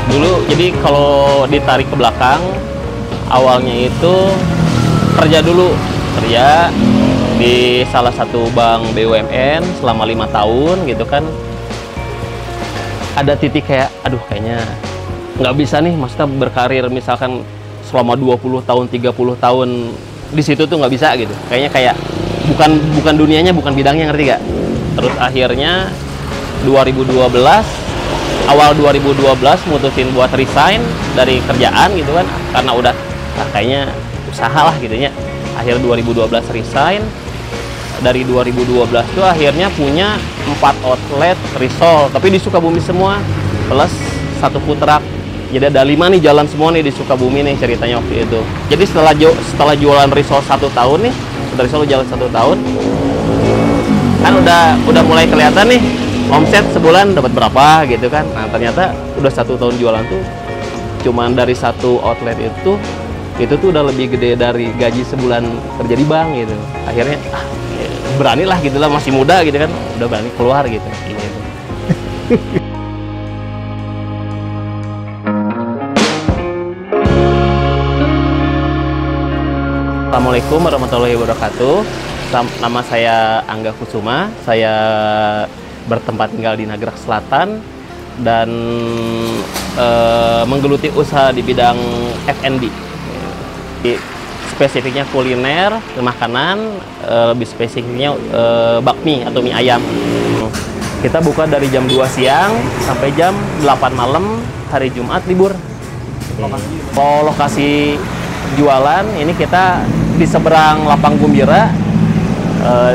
Dulu jadi kalau ditarik ke belakang, awalnya itu kerja dulu, kerja di salah satu bank BUMN selama 5 tahun gitu kan. Ada titik kayak, aduh kayaknya nggak bisa nih, maksudnya berkarir misalkan selama 20 tahun, 30 tahun di situ tuh nggak bisa gitu. Kayaknya kayak bukan dunianya, bukan bidangnya, ngerti gak? Terus akhirnya 2012, awal 2012 mutusin buat resign dari kerjaan gitu kan, karena udah kayaknya usaha lah gitu ya. Akhir 2012 resign. Dari 2012 tuh akhirnya punya 4 outlet risol, tapi di Sukabumi semua, plus 1 food truck. Jadi ada 5 nih jalan semua nih di Sukabumi nih ceritanya waktu itu. Jadi setelah jualan risol 1 tahun nih, dari risol jalan 1 tahun, kan udah mulai kelihatan nih omset sebulan dapat berapa gitu kan. Nah ternyata udah 1 tahun jualan tuh cuman dari 1 outlet itu tuh udah lebih gede dari gaji sebulan kerja di bank gitu. Akhirnya beranilah gitu lah, masih muda gitu kan, udah berani keluar gitu. Gitu. Assalamualaikum warahmatullahi wabarakatuh. Nama saya Angga Kusuma. Saya bertempat tinggal di Nagreg Selatan dan menggeluti usaha di bidang F&B. Spesifiknya kuliner, makanan, lebih spesifiknya bakmi atau mie ayam. Kita buka dari jam 2 siang sampai jam 8 malam, hari Jumat libur. Kalau lokasi jualan, ini kita di seberang Lapang Gumbira,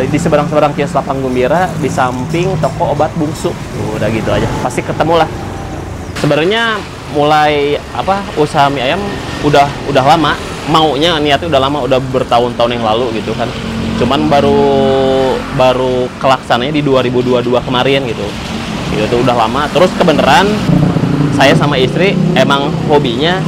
di seberang kios Lapang Gumbira, di samping toko obat bungsu. Udah gitu aja, pasti ketemu lah. Sebenarnya mulai usaha mie ayam udah lama, maunya niatnya udah lama, udah bertahun-tahun yang lalu gitu kan. Cuman baru kelaksananya di 2022 kemarin gitu. Itu udah lama. Terus kebenaran saya sama istri emang hobinya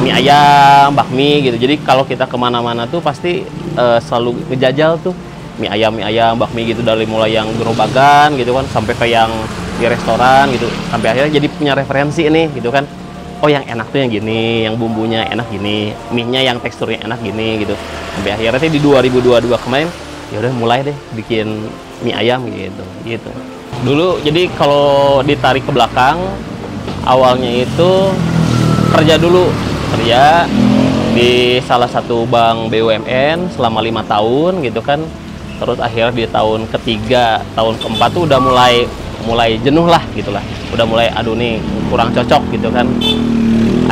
mie ayam, bakmi gitu. Jadi kalau kita kemana-mana tuh pasti selalu ngejajal tuh mie ayam, bakmi gitu, dari mulai yang gerobakan gitu kan sampai ke yang di restoran gitu. Sampai akhirnya jadi punya referensi nih gitu kan. Oh yang enak tuh yang gini, yang bumbunya enak gini, mie-nya yang teksturnya enak gini gitu. Sampai akhirnya di 2022 kemarin ya udah mulai deh bikin mie ayam gitu. Dulu jadi kalau ditarik ke belakang, awalnya itu kerja dulu, kerja di salah satu bank BUMN selama 5 tahun gitu kan. Terus akhirnya di tahun ketiga, tahun keempat tuh udah mulai jenuh lah gitulah, udah mulai aduh nih kurang cocok gitu kan.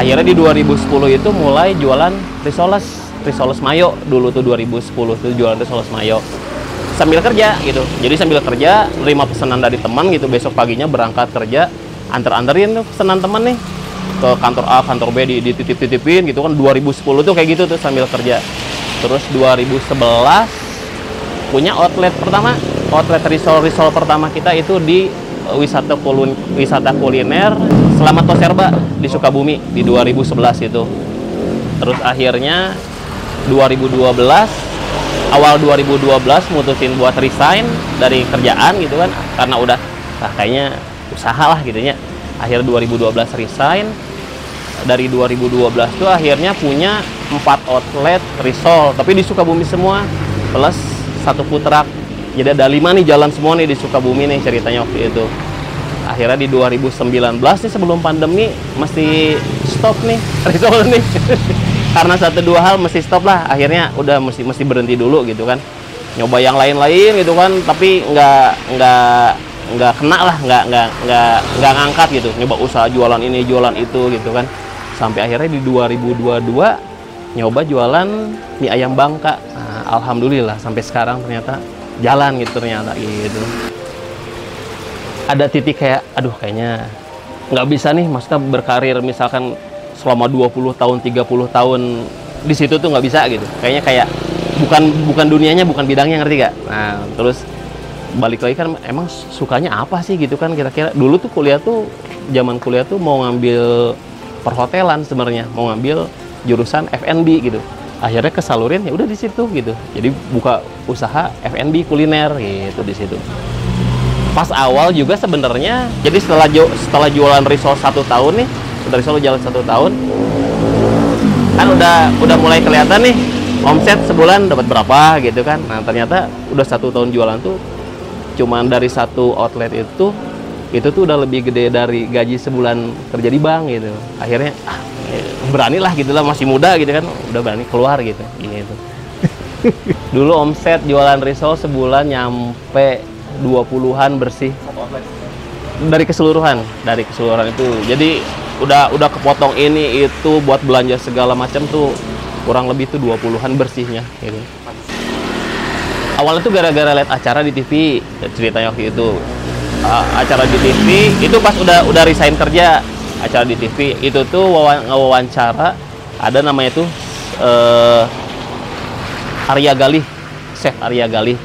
Akhirnya di 2010 itu mulai jualan risoles mayo. Dulu tuh 2010 tuh jualan risoles mayo sambil kerja gitu. Jadi sambil kerja terima pesanan dari teman gitu, besok paginya berangkat kerja, anterin tuh pesanan teman nih ke kantor A, kantor B, dititip-titipin gitu kan. 2010 tuh kayak gitu tuh sambil kerja. Terus 2011 punya outlet pertama, outlet risol pertama kita itu di wisata kuliner Selamat Toserba di Sukabumi di 2011 itu. Terus akhirnya 2012, awal 2012 mutusin buat resign dari kerjaan gitu kan, karena udah kayaknya usaha lah gitu ya. Akhir 2012 resign. Dari 2012 tuh akhirnya punya 4 outlet risol, tapi di Sukabumi semua, plus 1 food truck. Jadi ada 5 nih jalan semua nih di Sukabumi nih ceritanya waktu itu. Akhirnya di 2019 nih sebelum pandemi mesti stop nih risol nih. Karena 1-2 hal mesti stop lah. Akhirnya udah mesti berhenti dulu gitu kan. Nyoba yang lain-lain gitu kan, tapi nggak kena lah, nggak ngangkat gitu. Nyoba usaha jualan ini, jualan itu gitu kan. Sampai akhirnya di 2022 nyoba jualan mie ayam Bangka. Nah, alhamdulillah sampai sekarang ternyata jalan gitu gitu. Ada titik kayak, aduh kayaknya nggak bisa nih, maksudnya berkarir misalkan selama 20 tahun, 30 tahun di situ tuh nggak bisa gitu. Kayaknya kayak bukan dunianya, bukan bidangnya, ngerti gak? Nah terus balik lagi kan, emang sukanya apa sih gitu kan kira-kira. Dulu tuh zaman kuliah tuh mau ngambil perhotelan sebenarnya, mau ngambil jurusan F&B gitu. Akhirnya kesalurin ya udah di situ gitu. Jadi buka usaha F&B kuliner gitu di situ. Pas awal juga sebenarnya, jadi setelah jualan risol 1 tahun nih, risol jalan 1 tahun, kan udah mulai kelihatan nih omset sebulan dapat berapa gitu kan. Nah ternyata udah 1 tahun jualan tuh cuman dari 1 outlet itu tuh udah lebih gede dari gaji sebulan kerja di bank gitu. Akhirnya beranilah gitu lah, masih muda gitu kan, udah berani keluar gitu. Gitu. Dulu omset jualan risol sebulan nyampe 20-an bersih. Dari keseluruhan itu. Jadi udah kepotong ini itu buat belanja segala macam tuh kurang lebih tuh 20-an bersihnya gitu. Awalnya tuh gara-gara lihat acara di TV, ceritanya waktu itu. Acara di TV itu pas udah resign kerja. Acara di TV itu tuh wawancara, ada namanya tuh Arya Galih, Chef Arya Galih.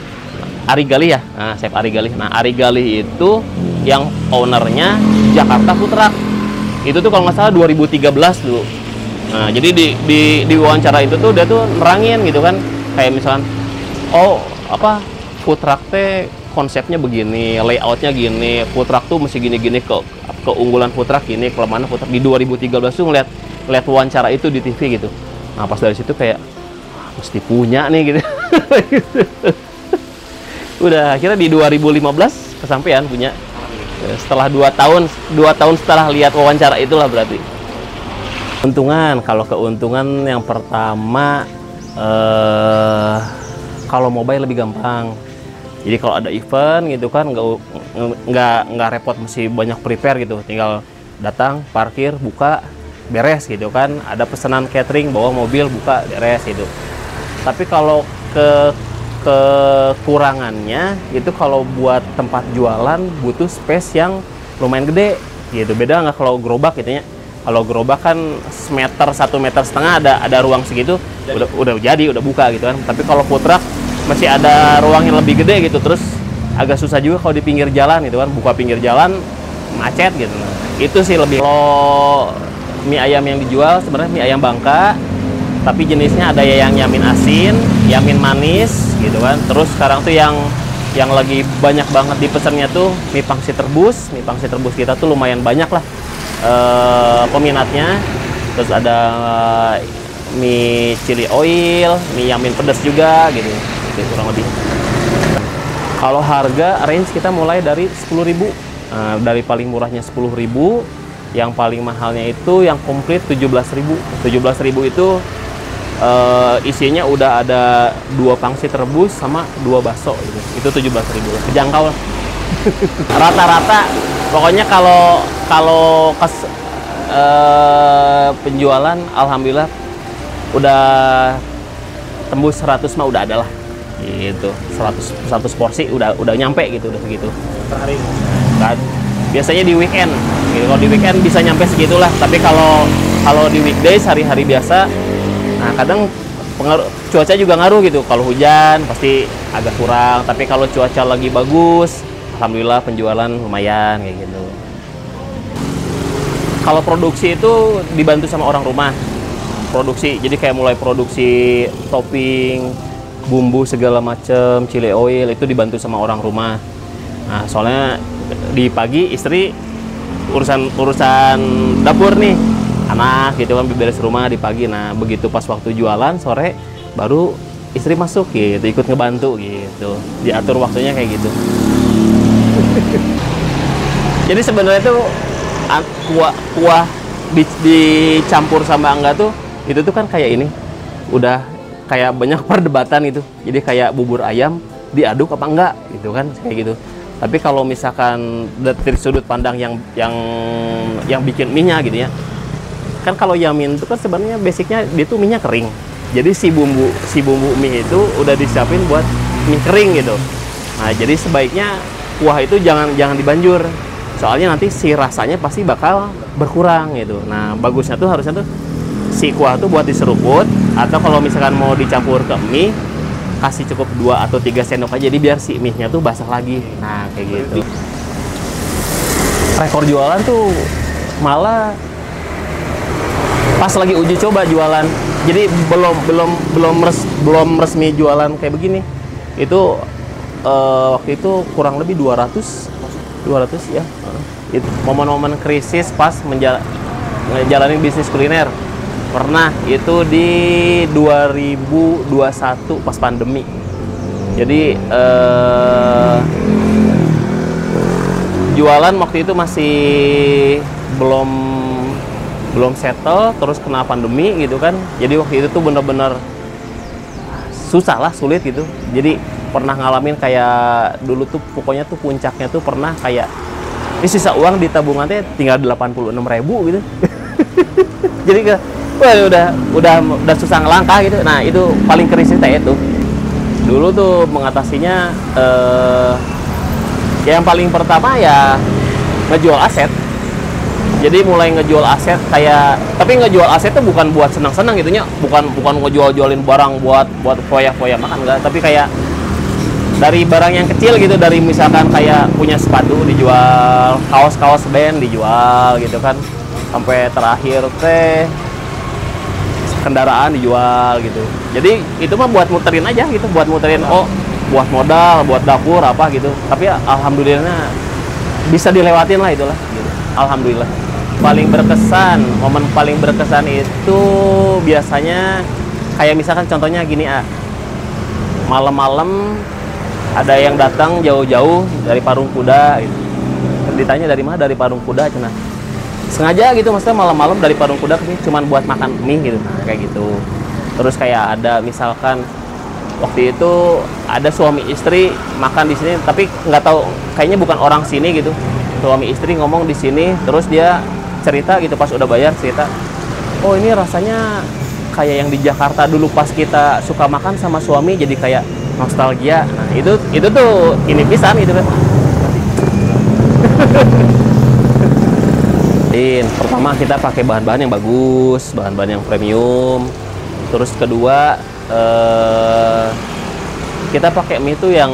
Ari Galih ya, nah Chef Ari Galih. Nah Ari Galih itu yang ownernya Jakarta Food Truck. Itu tuh kalau nggak salah 2013 dulu. Nah jadi di wawancara itu tuh dia tuh nerangin gitu kan, kayak misalkan, food truck teh konsepnya begini, layoutnya gini, food truck tuh mesti gini-gini, keunggulan food truck gini, kelemahan food truck. Di 2013 tuh ngeliat wawancara itu di TV gitu. Nah pas dari situ kayak mesti punya nih gitu. Udah akhirnya di 2015 kesampaian punya. Setelah 2 tahun setelah lihat wawancara itulah berarti. Kalau keuntungan yang pertama, kalau mobile lebih gampang. Jadi kalau ada event gitu kan nggak repot, mesti banyak prepare gitu, tinggal datang, parkir, buka, beres gitu kan. Ada pesanan catering, bawa mobil, buka, beres gitu. Tapi kalau kekurangannya itu kalau buat tempat jualan butuh space yang lumayan gede gitu. Beda nggak kalau gerobak gitu ya. Kalau gerobak kan 1,5 meter ada ruang segitu, udah buka gitu kan. Tapi kalau food truck masih ada ruang yang lebih gede gitu, terus agak susah juga kalau di pinggir jalan gitu kan, buka pinggir jalan macet gitu. Itu sih lebih. Kalau mie ayam yang dijual sebenarnya mie ayam Bangka, tapi jenisnya ada yang yamin asin, yamin manis gitu kan. Terus sekarang tuh yang lagi banyak banget dipesannya tuh mie pangsit rebus. Mie pangsit rebus kita tuh lumayan banyak lah peminatnya. Terus ada mie chili oil, mie yamin pedas juga gitu. Itu kurang lebih. Kalau harga range kita mulai dari 10.000. Dari paling murahnya 10.000, yang paling mahalnya itu yang komplit 17.000. 17.000 itu isinya udah ada 2 pangsit rebus sama 2 bakso gitu. Itu 17.000. Kejangkau lah. Rata-rata pokoknya kalau penjualan alhamdulillah udah tembus 100 mah udah ada lah. Gitu. 100 porsi udah nyampe gitu, udah segitu. Per hari. Kan biasanya di weekend. Gitu. Kalau di weekend bisa nyampe segitulah, tapi kalau di weekdays hari-hari biasa, nah kadang cuaca juga ngaruh gitu. Kalau hujan pasti agak kurang, tapi kalau cuaca lagi bagus, alhamdulillah penjualan lumayan kayak gitu. Kalau produksi itu dibantu sama orang rumah. Produksi, jadi kayak mulai produksi topping, bumbu segala macam, chili oil itu dibantu sama orang rumah. Nah, soalnya di pagi istri urusan dapur nih, anak gitu kan, beberes rumah di pagi. Nah begitu pas waktu jualan sore baru istri masuk gitu, ikut ngebantu gitu, diatur waktunya kayak gitu. Jadi sebenarnya tuh kuah dicampur sama enggak tuh, itu tuh kan kayak ini udah kayak banyak perdebatan gitu. Jadi kayak bubur ayam diaduk apa enggak gitu kan, kayak gitu. Tapi kalau misalkan dari sudut pandang yang bikin mie-nya gitu ya, kan kalau yamin itu kan sebenarnya basicnya dia tuh mie-nya kering. Jadi si bumbu mie itu udah disiapin buat mie kering gitu. Nah jadi sebaiknya kuah itu jangan dibanjur, soalnya nanti si rasanya pasti bakal berkurang gitu. Nah bagusnya tuh harusnya tuh si kuah tuh buat diseruput, atau kalau misalkan mau dicampur ke mie, kasih cukup 2 atau 3 sendok aja, jadi biar si mie-nya tuh basah lagi. Nah kayak gitu. Rekor jualan tuh malah pas lagi uji coba jualan. Jadi belum resmi jualan kayak begini. Itu waktu itu kurang lebih 200 ya. Itu momen-momen krisis pas ngejalanin bisnis kuliner. Pernah, itu di 2021 pas pandemi. Jadi jualan waktu itu masih belum settle, terus kena pandemi gitu kan. Jadi waktu itu tuh bener-bener susah lah, sulit gitu. Jadi pernah ngalamin kayak dulu tuh pokoknya tuh puncaknya tuh pernah kayak ini sisa uang di tabungan teh tinggal 86.000 gitu. Jadi wah, udah susah ngelangkah gitu. Nah, itu paling krisis teh itu. Dulu tuh mengatasinya yang paling pertama ya ngejual aset. Jadi mulai ngejual aset kayak, tapi ngejual aset tuh bukan buat senang-senang gitu nya, bukan ngejual-jualin barang buat foya-foya makan, enggak, tapi kayak dari barang yang kecil gitu, dari misalkan kayak punya sepatu dijual, kaos band dijual gitu kan, sampai terakhir teh kendaraan dijual gitu. Jadi itu mah buat muterin aja gitu, buat muterin, oh buat modal, buat dapur apa gitu. Tapi ya, alhamdulillah bisa dilewatin lah itulah gitu. Alhamdulillah. Momen paling berkesan itu biasanya kayak misalkan contohnya gini, malam-malam ada yang datang jauh-jauh dari Parung Kuda gitu. Ditanya dari mana? Dari Parung Kuda cenah. Sengaja gitu, maksudnya malam-malam dari Parung Kuda ke sini cuman buat makan mie gitu. Nah, kayak gitu. Terus kayak ada misalkan waktu itu ada suami istri makan di sini, tapi nggak tahu, kayaknya bukan orang sini gitu. Suami istri ngomong di sini, terus dia cerita gitu, pas udah bayar cerita, oh ini rasanya kayak yang di Jakarta dulu pas kita suka makan sama suami, jadi kayak nostalgia. Nah, itu tuh ini pisan gitu kan. Pertama kita pakai bahan-bahan yang bagus, bahan-bahan yang premium. Terus kedua kita pakai mie itu yang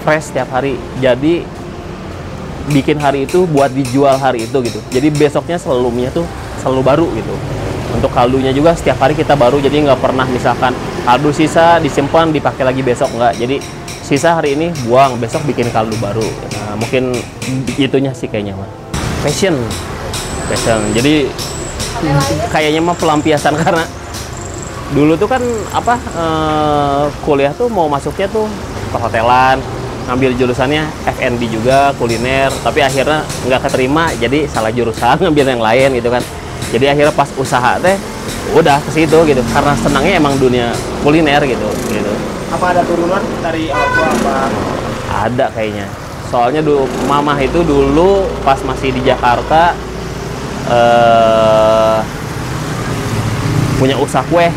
fresh setiap hari. Jadi bikin hari itu buat dijual hari itu gitu. Jadi besoknya selalu mie tuh selalu baru gitu. Untuk kaldunya juga setiap hari kita baru, jadi nggak pernah misalkan kaldu sisa disimpan dipakai lagi besok, nggak. Jadi sisa hari ini buang, besok bikin kaldu baru. Nah, mungkin itunya sih kayaknya mah. Passion. Jadi kayaknya mah pelampiasan karena dulu tuh kan apa kuliah tuh mau masuknya tuh perhotelan, ngambil jurusannya F&B juga, kuliner, tapi akhirnya nggak keterima, jadi salah jurusan, ngambil yang lain gitu kan. Jadi akhirnya pas usaha teh udah ke situ gitu, karena senangnya emang dunia kuliner gitu. Apa ada turunan dari orang tua apa? Ada kayaknya. Soalnya dulu mamah itu dulu pas masih di Jakarta punya usaha kue,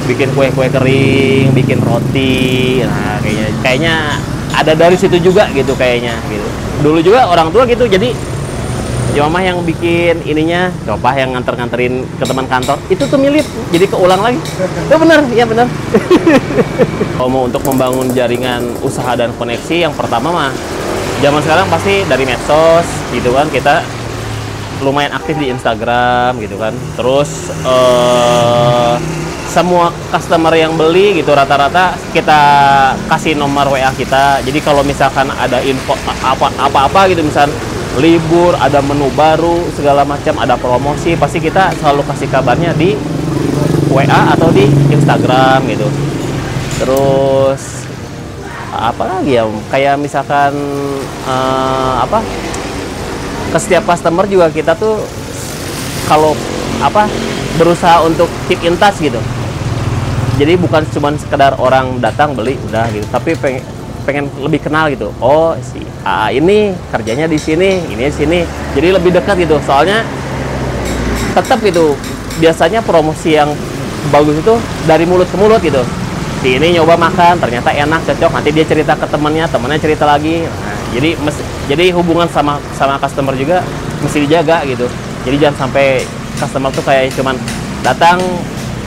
bikin kue kering, bikin roti. Nah, kayaknya ada dari situ juga gitu kayaknya gitu. Dulu juga orang tua gitu, jadi ya mama yang bikin ininya, coba yang nganterin ke teman kantor, itu tuh mirip, jadi keulang lagi. Itu bener, iya bener. Kalau mau untuk membangun jaringan usaha dan koneksi, yang pertama mah zaman sekarang pasti dari medsos gitu kan, kita lumayan aktif di Instagram gitu kan. Terus semua customer yang beli gitu rata-rata kita kasih nomor WA kita. Jadi kalau misalkan ada info apa-apa gitu, misal libur, ada menu baru, segala macam, ada promosi, pasti kita selalu kasih kabarnya di WA atau di Instagram gitu. Terus apa lagi ya, kayak misalkan ke setiap customer juga kita tuh kalau berusaha untuk keep in touch gitu. Jadi bukan cuma sekedar orang datang beli udah gitu, tapi pengen lebih kenal gitu. Oh, si AA ini kerjanya di sini, ini di sini. Jadi lebih dekat gitu. Soalnya tetap gitu. Biasanya promosi yang bagus itu dari mulut ke mulut gitu. Si ini nyoba makan, ternyata enak, cocok. Nanti dia cerita ke temannya cerita lagi. Nah, jadi hubungan sama customer juga mesti dijaga gitu. Jadi jangan sampai customer tuh kayak cuman datang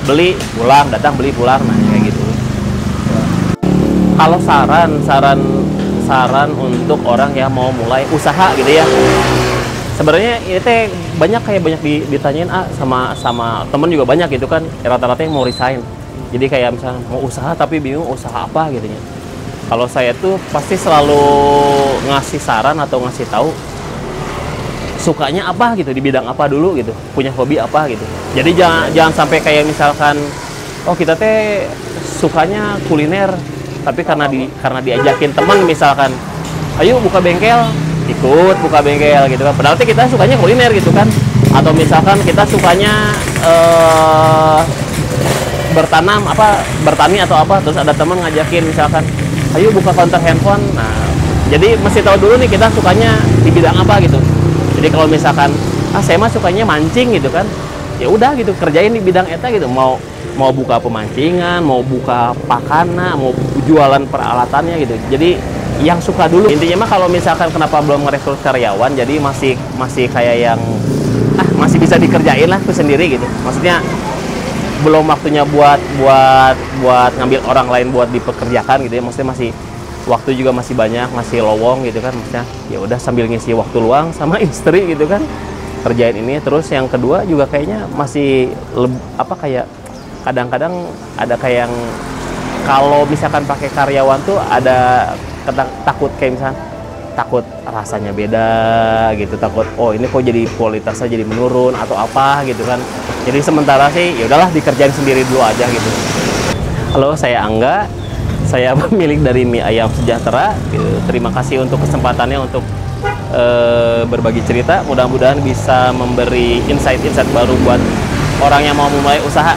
beli pulang, datang beli pulang, nah kayak gitu. Kalau saran untuk orang yang mau mulai usaha gitu ya, sebenarnya ini teh banyak ditanyain sama temen juga banyak gitu kan, rata-rata yang mau resign. Jadi kayak misalnya mau usaha tapi bingung usaha apa gitu ya. Kalau saya tuh pasti selalu ngasih saran atau ngasih tahu sukanya apa gitu, di bidang apa dulu gitu, punya hobi apa gitu. Jadi jangan sampai kayak misalkan oh kita teh sukanya kuliner, tapi karena diajakin teman misalkan, ayo buka bengkel, ikut buka bengkel gitu kan. Padahal kita sukanya kuliner gitu kan. Atau misalkan kita sukanya bertani atau apa, terus ada teman ngajakin misalkan, ayo buka konter handphone. Nah, jadi mesti tahu dulu nih kita sukanya di bidang apa gitu. Jadi kalau misalkan saya mah sukanya mancing gitu kan, ya udah gitu kerjain di bidang eta gitu. Mau buka pemancingan, mau buka pakana, mau jualan peralatannya gitu. Jadi yang suka dulu. Intinya mah kalau misalkan kenapa belum merekrut karyawan, jadi masih kayak yang masih bisa dikerjain lah tuh sendiri gitu. Maksudnya belum waktunya buat ngambil orang lain buat dipekerjakan gitu ya. Maksudnya masih waktu juga masih banyak, masih lowong gitu kan. Maksudnya ya udah sambil ngisi waktu luang sama istri gitu kan, kerjain ini. Terus yang kedua juga kayaknya masih kayak kadang-kadang ada kayak yang kalau misalkan pakai karyawan tuh ada takut kayak misalkan takut rasanya beda gitu, takut oh ini kok jadi kualitasnya jadi menurun atau apa gitu kan. Jadi sementara sih ya udahlah dikerjain sendiri dulu aja gitu. Halo, saya Angga, saya pemilik dari Mie Ayam Sejahtera. Terima kasih untuk kesempatannya untuk berbagi cerita. Mudah-mudahan bisa memberi insight-insight baru buat orang yang mau memulai usaha.